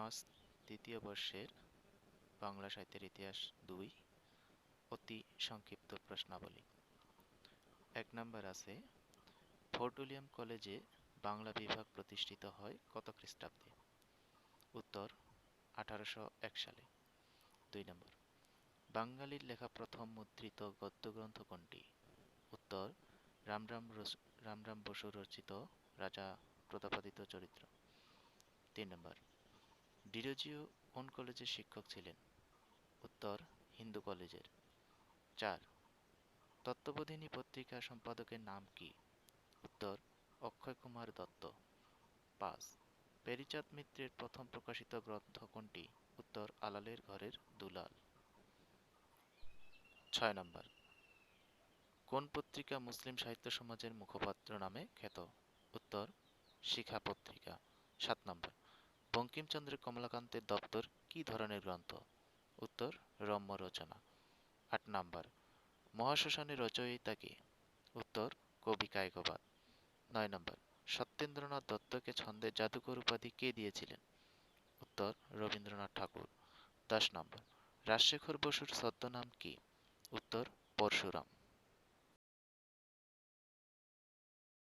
Honours দ্বিতীয় বর্ষের বাংলা সাহিত্যের ইতিহাস ২ অতি সংক্ষিপ্ত প্রশ্নাবলী। ১ নাম্বার আছে, ফোর্ট উইলিয়াম কলেজে বাংলা বিভাগ প্রতিষ্ঠিত হয় কত খ্রিস্টাব্দে? উত্তর ১৮০১ সালে। ২ নম্বর, বাঙালির লেখা প্রথম মুদ্রিত গদ্যগ্রন্থ কোনটি? উত্তর রামরাম বসু রচিত রাজা প্রতাপাদিত্য চরিত্র। ৩ নম্বর, ডিরোজিও কোন কলেজের শিক্ষক ছিলেন? উত্তর হিন্দু কলেজের। ৪, তত্ত্ববোধিনী পত্রিকা সম্পাদকের নাম কি? উত্তর অক্ষয় কুমার দত্ত। ৫, পেরিচাঁদ মিত্রের প্রথম প্রকাশিত গ্রন্থ কোনটি? উত্তর আলালের ঘরের দুলাল। ৬ নম্বর, কোন পত্রিকা মুসলিম সাহিত্য সমাজের মুখপাত্র নামে খ্যাত? উত্তর শিখা পত্রিকা। ৭ নম্বর, বঙ্কিমচন্দ্রের কমলাকান্তের দপ্তর কি ধরনের গ্রন্থ? উত্তর রম্য রচনা। ৮ নম্বর, মহাশ্মশানের রচয়িতা কে? উত্তর কবি কায়কোবাদ। ৯ নম্বর, সত্যেন্দ্রনাথ দত্তকে ছন্দের জাদুকর উপাধি কে দিয়েছিলেন? উত্তর রবীন্দ্রনাথ ঠাকুর। ১০ নম্বর, রাজশেখর বসুর ছদ্মনাম কি? উত্তর পরশুরাম।